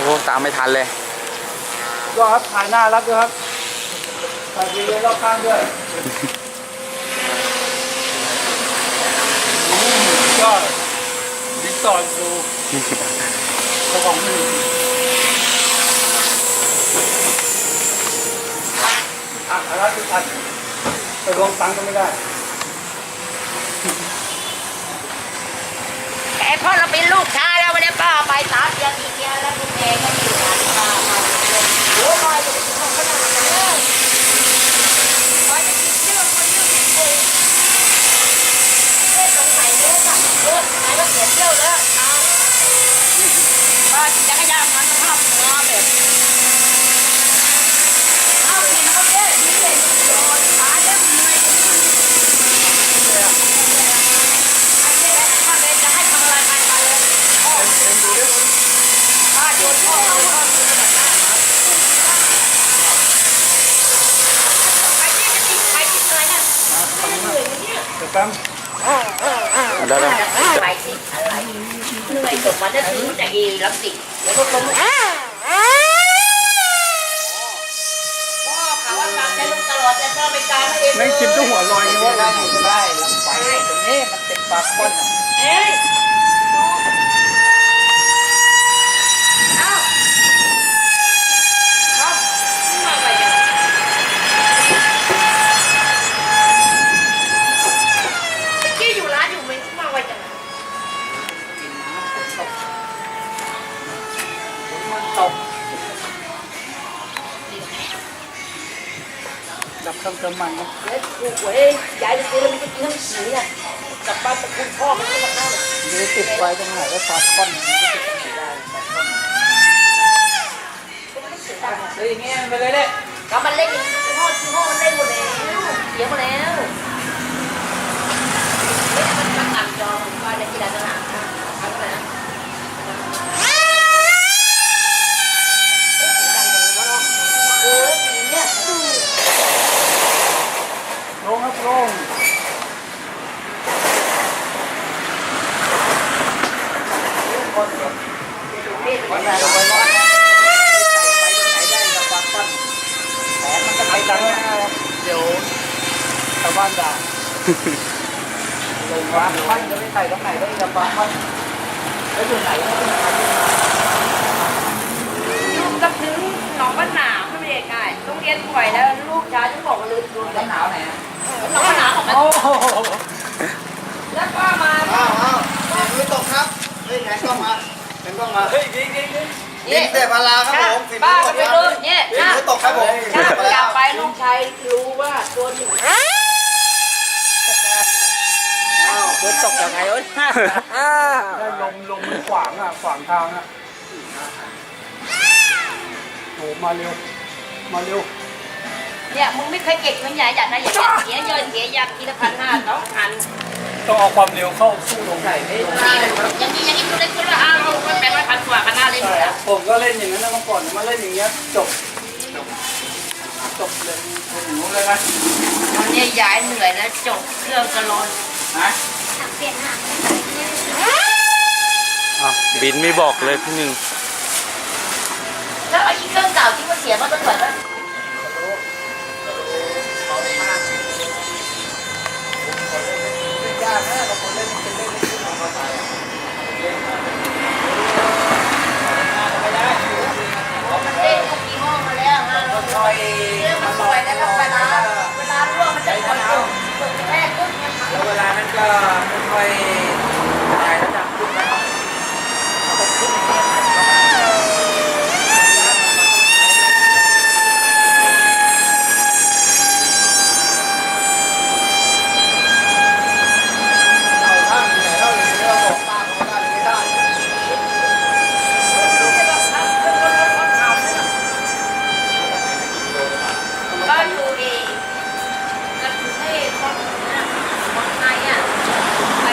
อ้โหตามไม่ทันเลยก็ครับถ่ายหน้ารับด้วยครับถ่ายวีดีโอรอบข้างด้วยก็ดิสอนดูเจ้าของที่อะไรทุกท่านไปรวมตังค์ก็ไม่ได้แต่พ่อเราเป็นลูกชายแล้ววันนี้ป้าไป3 เดือน4 เดือนแล้วคุณเองก็อยู่งานป้ามาโอ้ยจะไปกินของเขาหนักเลยไปจะกินเรื่องคนเรื่องกินเลยสงสัยเยอะจังเยอะไหนก็เสียเที่ยวแล้วป้าจะขยันมันทำมาแบบเอาเห็นเขาเยอะนี่เลยโดนป้าจะมีอะไรกันจะให้ทำอะไรไปเลยพ่อป้าโยนพ่อเราพ่อคือขนาดนั้นไปที่จะติดไปที่อะไรเนี่ยเหนื่อยเนี่ยเดี๋ยวแป๊บได้ไหมไปสิอะไรเหนื่อยจบมาได้ถึงแต่ดีรับสิแล้วก็ลงพ่อเขาว่าการใช้ลูกตลอดแต่พ่อไม่การเองไม่กินตัวหัวลอยนี่ว่าได้ลำไส้ตรงนี้มันเป็นปลาก้น เอ้ยเอ้าครับมาอะไรกันเมื่อกี้อยู่ร้านอยู่ไม่มาไวจังมันตก ดับเครื่องเติมมันนะ เฮ้ยกูเว้ยยายจะกินแล้วมันจะกินทั้งสีเนี่ยกลับบ้านตะกุนพ่อมันก็มาเข้าเลย หรือติดไว้ตรงไหนก็ปลาก้นมันก็ติดตรงไหนได้ปลาก้นเลยอย่างเงี้ยไปเลยเด้ ก็มันเล่นอย่างนี้พ่อมันเล่นหมดแล้วเสียหมดแล้วเฮ้ยมันต่ำจอผมว่าในกีฬาสนามนะทำอะไรนะสีเนี่ย ลงครับลงวันไหนวันนอนนะ ไปตรงไหนได้กับปลาก้นแผลมันก็ไป ไอ้ ตร ตั ง ง นี้ ค์เดี๋ยวชาวบ้านด่าลง ปลา วัด ก้นจะไปใส่ตรงไหนได้กับปลาก้นแล้วอยู่ไหน ลูกก็ถึงหนองบ้านหนาวไม่ได้ง่ายต้องเรียนป่วยแล้วลูกชายจะบอกว่าลืมดู แล้วหนาวไหนอ่ะ หนองบ้านหนาวของมัน โอ้โห แล้วก็มา อ้าวไม่ตกครับเฮ้ยไหนก็มาเห็นก็มาเฮ้ยยิงยิงยิงยิงแต่พาราครับผมฝีมื ป้า อต ก็ ก ไป ครับ ดูเนี่ยถ้า ฝีมือตกครับผม อยากไปลูกชายรู้ว่าตัวหนึ่ง อ้าวเดินตกยังไงเอ้ย ได้ลมมันขวางอ่ะขวางทางอ่ะโอ้มาเร็วมาเร็ว เนี่ยมึงไม่เคยเก็บเงินใหญ่อยากนะอย่าเสียเยอะเสียยากทีละ1,500 2,000ต้องเอาความเร็วเข้าสู้ลง ใส่ไม่ อย่างนี้ตัวเล็กตัวละเราก็แปลว่า1,000 กว่า1,500เลยนะ ผมก็เล่นอย่างนั้นนะเมื่อก่อนมาเล่นอย่างเงี้ยจบเลยผมรู้เลยนะ วันนี้ย้ายเหนื่อยนะจบเครื่องกระลอน นะ เปลี่ยนหาง บินไม่บอกเลยพี่หนึ่ง แล้วไอ้เครื่องเก่าที่มันเสียมาตั้งแต่นั้น ยากนะบางคนเล่นเป็นเล่นที่ของเขาใส่เล่นมาไม่ได้ มันเล่นกี่ห้องมาแล้วฮะ คอย เรื่องมันปล่อยแล้วก็เวลาร่วงมันจะปล่อยจบแค่ครึ่งเนี่ยค่ะ แล้วเวลานั้นก็ไม่ค่อยถ่ายระดับขึ้นนะตกขึ้นก็อยู่ดีก็คือให้คนในอ่ะไป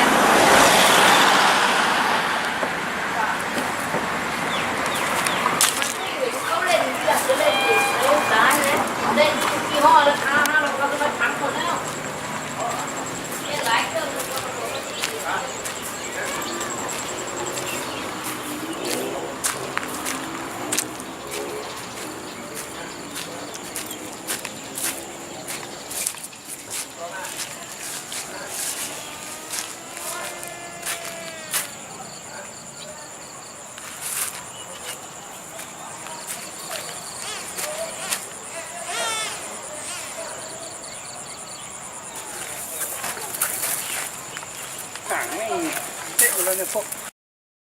งเตะหมดแล้วเนี่ยพวก